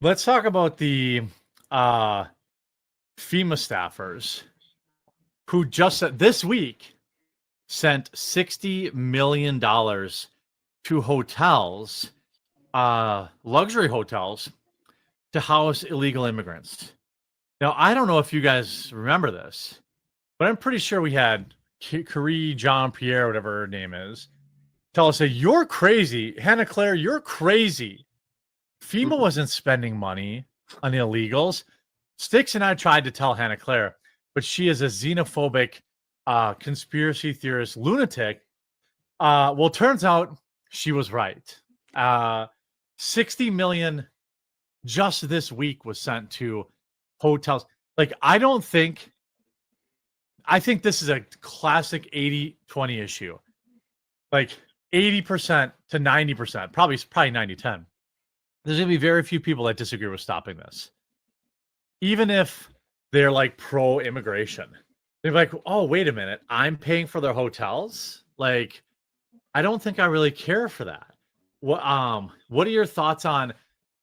Let's talk about the FEMA staffers who just this week sent $60 million to hotels, luxury hotels, to house illegal immigrants. Now, I don't know if you guys remember this, but I'm pretty sure we had Carrie Jean-Pierre, whatever her name is, tell us that you're crazy. Hannah Claire, you're crazy. FEMA wasn't spending money on illegals. Styx and I tried to tell Hannah Claire, but she is a xenophobic conspiracy theorist lunatic. Well, turns out she was right. 60 million just this week was sent to hotels. Like, I think this is a classic 80-20 issue. Like 80% to 90%, probably 90-10. There's going to be very few people that disagree with stopping this. Even if they're like pro-immigration. They're like, oh, wait a minute. I'm paying for their hotels? Like, I don't think I really care for that. What are your thoughts on...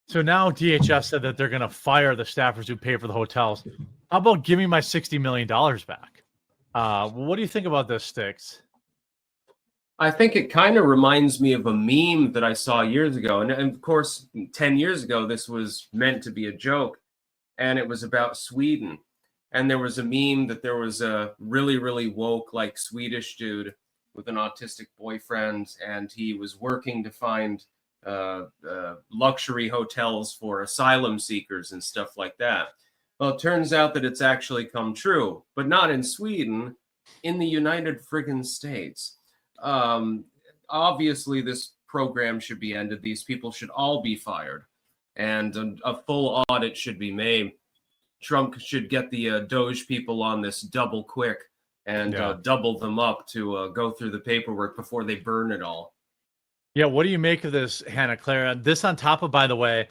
So now DHS said that they're going to fire the staffers who pay for the hotels. How about give me my $60 million back? What do you think about this, Styx? I think it kind of reminds me of a meme that I saw years ago. And of course, 10 years ago, this was meant to be a joke. And it was about Sweden. And there was a meme that there was a really, really woke, like Swedish dude with an autistic boyfriend. And he was working to find luxury hotels for asylum seekers and stuff like that. Well, it turns out that it's actually come true, but not in Sweden, in the United friggin' States. Obviously, this program should be ended. These people should all be fired, and a full audit should be made. Trump should get the Doge people on this double quick and double them up to go through the paperwork before they burn it all. Yeah, what do you make of this, Hannah Claire? This on top of, by the way,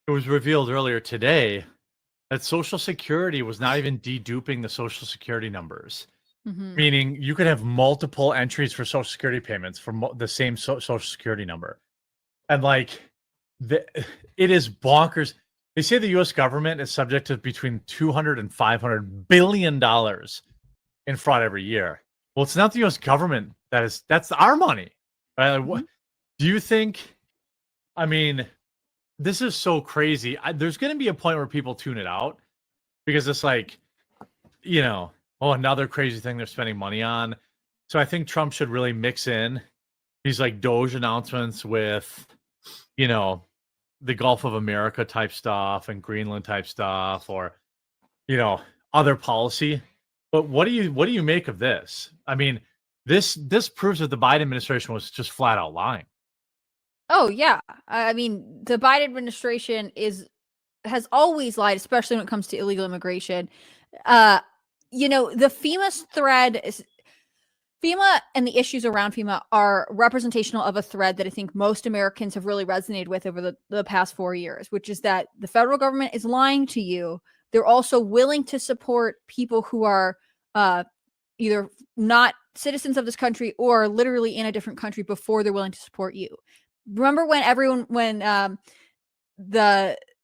it was revealed earlier today that Social Security was not even deduping the Social Security numbers. Mm-hmm. Meaning you could have multiple entries for Social Security payments from the same Social Security number. And like, it is bonkers. They say the U.S. government is subject to between $200 and $500 billion in fraud every year. Well, it's not the U.S. government that's our money. Right? Like, what do you think? I mean, this is so crazy. There's going to be a point where people tune it out because it's like, another crazy thing they're spending money on. So I think Trump should really mix in these like Doge announcements with, the Gulf of America type stuff and Greenland type stuff, or, other policy. But what do you make of this? I mean, this proves that the Biden administration was just flat out lying. Oh yeah, I mean, the Biden administration has always lied, especially when it comes to illegal immigration. The FEMA's thread is FEMA, and the issues around FEMA are representational of a thread that I think most Americans have really resonated with over the past 4 years, which is that the federal government is lying to you. They're also willing to support people who are either not citizens of this country or literally in a different country before they're willing to support you. Remember when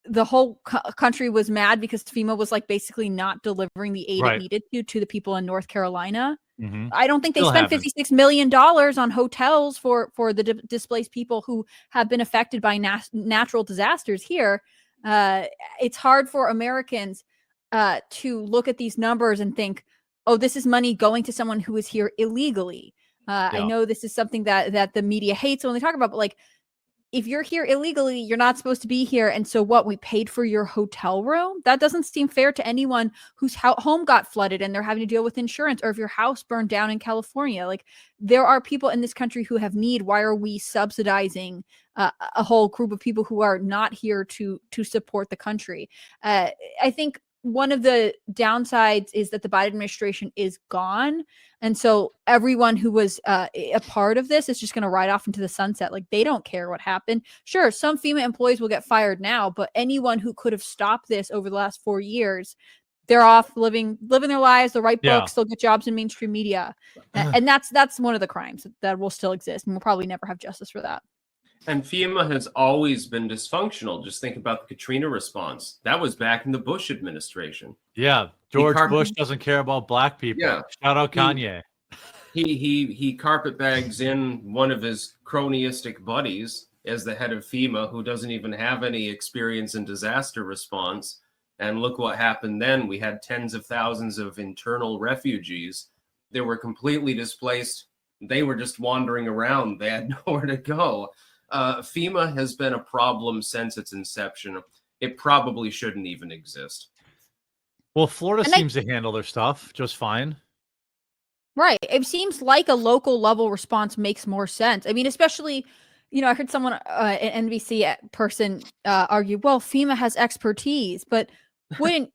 the whole country was mad because FEMA was like basically not delivering the aid it needed to the people in North Carolina? Mm-hmm. I don't think they spent $56 million on hotels for the displaced people who have been affected by natural disasters here. It's hard for Americans to look at these numbers and think, oh, this is money going to someone who is here illegally. I know this is something that the media hates when they talk about, but like, if you're here illegally, you're not supposed to be here. And so what? We paid for your hotel room? That doesn't seem fair to anyone whose home got flooded and they're having to deal with insurance, or if your house burned down in California. Like, there are people in this country who have need. Why are we subsidizing a whole group of people who are not here to support the country? I think one of the downsides is that the Biden administration is gone. And so everyone who was a part of this is just going to ride off into the sunset. Like, they don't care what happened. Sure, some FEMA employees will get fired now, but anyone who could have stopped this over the last 4 years, they're off living their lives. They'll write books. They'll get jobs in mainstream media. And that's one of the crimes that will still exist. And we'll probably never have justice for that. And FEMA has always been dysfunctional. Just think about the Katrina response. That was back in the Bush administration. Yeah, George Bush doesn't care about black people. Yeah. Shout out Kanye. He carpetbags in one of his cronyistic buddies as the head of FEMA, who doesn't even have any experience in disaster response. And look what happened then. We had tens of thousands of internal refugees. They were completely displaced. They were just wandering around. They had nowhere to go. FEMA has been a problem since its inception. It probably shouldn't even exist. Well, Florida seems to handle their stuff just fine. Right. It seems like a local level response makes more sense. I mean, especially, I heard someone, an NBC person argue, well, FEMA has expertise, but wouldn't,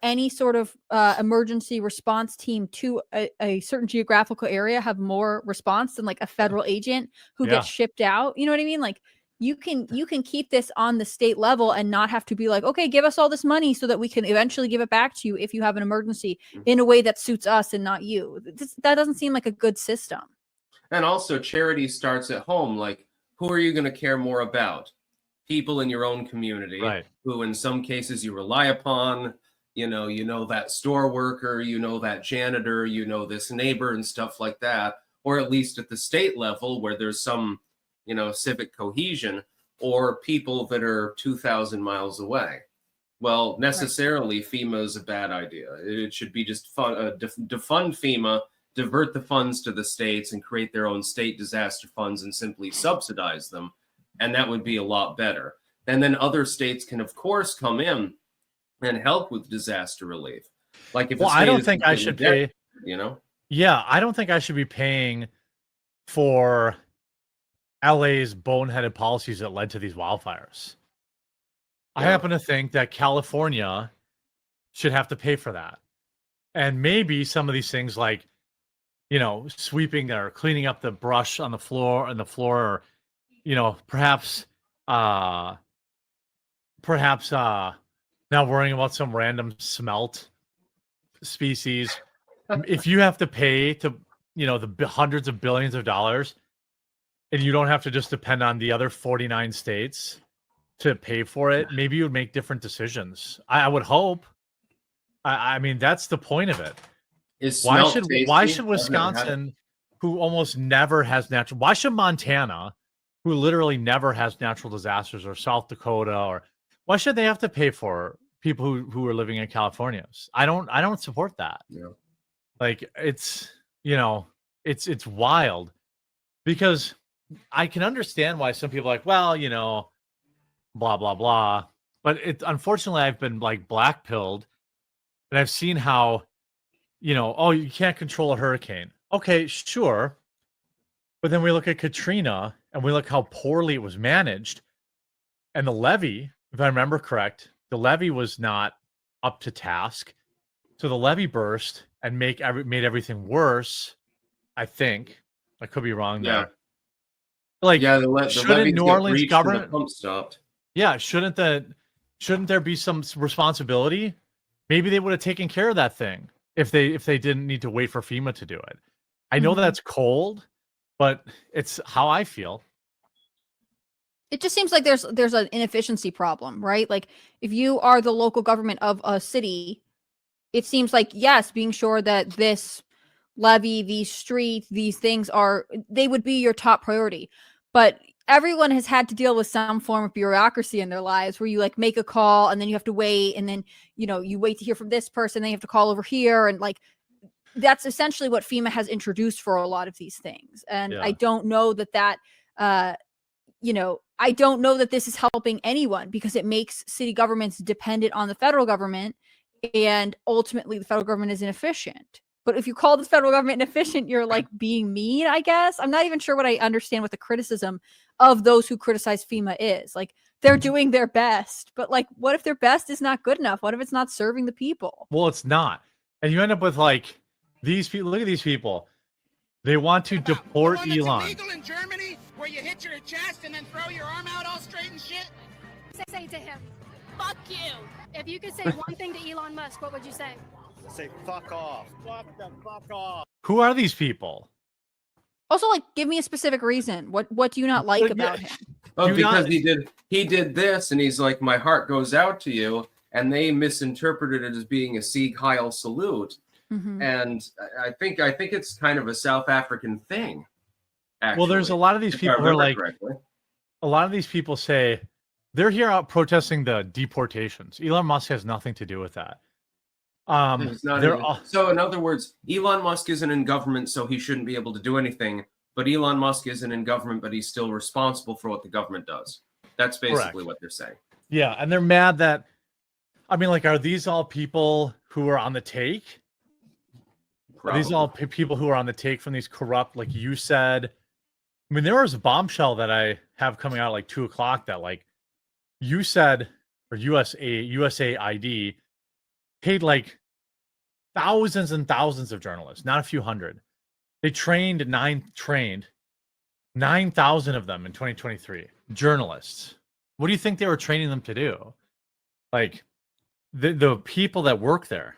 any sort of emergency response team to a certain geographical area have more response than like a federal agent who gets shipped out? You know what I mean? Like you can keep this on the state level and not have to be like, okay, give us all this money so that we can eventually give it back to you if you have an emergency in a way that suits us and not you. That doesn't seem like a good system. And also charity starts at home. Like, who are you going to care more about? People in your own community, right, who in some cases you rely upon, that store worker, that janitor, this neighbor and stuff like that, or at least at the state level where there's some, civic cohesion, or people that are 2,000 miles away. Well, necessarily FEMA is a bad idea. It should be just defund FEMA, divert the funds to the states and create their own state disaster funds and simply subsidize them. And that would be a lot better. And then other states can, of course, come in and help with disaster relief. Like if I don't think I should pay. Yeah, I don't think I should be paying for LA's boneheaded policies that led to these wildfires. I happen to think that California should have to pay for that. And maybe some of these things like, sweeping or cleaning up the brush on the floor, or perhaps not worrying about some random smelt species. If you have to pay to, the hundreds of billions of dollars, and you don't have to just depend on the other 49 states to pay for it, maybe you would make different decisions. I would hope. I mean, that's the point of it. Why should Wisconsin, who almost never has natural, why should Montana, who literally never has natural disasters, or South Dakota, or why should they have to pay for people who are living in California? I don't support that. Yeah. Like it's wild, because I can understand why some people are like, well, blah, blah, blah. But unfortunately I've been like black-pilled, and I've seen how, you can't control a hurricane. Okay, sure. But then we look at Katrina and we look how poorly it was managed. And the levee, if I remember correct, the levee was not up to task. So the levee burst and made everything worse, I think. I could be wrong there. Like, shouldn't New Orleans government pump stopped? Yeah, shouldn't there be some responsibility? Maybe they would have taken care of that thing if they didn't need to wait for FEMA to do it. I know that's cold, but it's how I feel. It just seems like there's an inefficiency problem, right? Like if you are the local government of a city, it seems like, yes, being sure that this levee, these streets, these things they would be your top priority. But everyone has had to deal with some form of bureaucracy in their lives where you like make a call and then you have to wait, and then, you wait to hear from this person, then you have to call over here. And like, that's essentially what FEMA has introduced for a lot of these things. And I don't know that I don't know that this is helping anyone, because it makes city governments dependent on the federal government, and ultimately the federal government is inefficient. But if you call the federal government inefficient, you're like being mean, I guess. I'm not even sure what I understand what the criticism of those who criticize FEMA is. Like, they're doing their best, but like, what if their best is not good enough? What if it's not serving the people? Well, it's not. And you end up with like these people. Look at these people. They want to deport Elon. Illegal in Germany, where you hit your chest and then throw your arm out all straight and shit. Say to him, fuck you. If you could say one thing to Elon Musk, what would you say? Say fuck off. Fuck the fuck off. Who are these people? Also, like, give me a specific reason. What do you not like about him? Oh, Do because not- he did this, and he's like, my heart goes out to you, and they misinterpreted it as being a Sieg Heil salute. Mhm. And I think it's kind of a South African thing. Actually, Well, there's a lot of these if I people who are remember like, correctly. a lot of these people say they're here out protesting the deportations. Elon Musk has nothing to do with that. It's not They're even- all, So, in other words, Elon Musk isn't in government, so he shouldn't be able to do anything. But Elon Musk isn't in government, but he's still responsible for what the government does. That's basically Correct. what they're saying. yeah, and they're mad that. I mean, like, are these all people who are on the take? Are these all people who are on the take from these corrupt, like you said? I mean, there was a bombshell that I have coming out at like 2:00 that, like, you said, or USAID paid like thousands and thousands of journalists, not a few hundred. They trained 9,000 of them in 2023 journalists. What do you think they were training them to do? Like, the people that work there,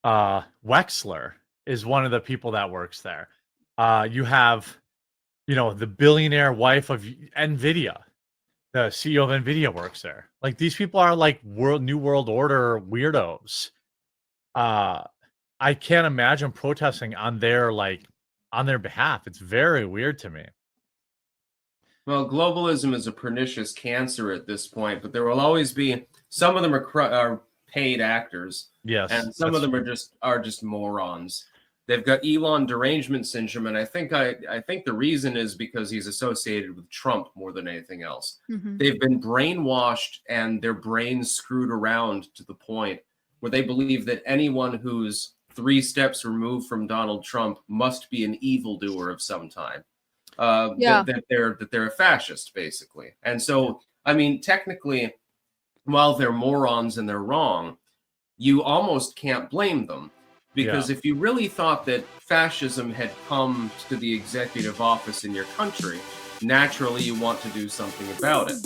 Wexler is one of the people that works there. You have, the billionaire wife of Nvidia, the CEO of Nvidia works there. Like, these people are like New World Order weirdos. I can't imagine protesting on their behalf. It's very weird to me. Well, globalism is a pernicious cancer at this point, but there will always be some of them are paid actors, Yes, and some of them are just morons. They've got Elon derangement syndrome, and I think the reason is because he's associated with Trump more than anything else. Mhm. They've been brainwashed and their brains screwed around to the point where they believe that anyone who's 3 steps removed from Donald Trump must be an evildoer of some time. Yeah. That they're a fascist, basically. And so, I mean, technically, while they're morons and they're wrong, you almost can't blame them. Because if you really thought that fascism had come to the executive office in your country, naturally you want to do something about it.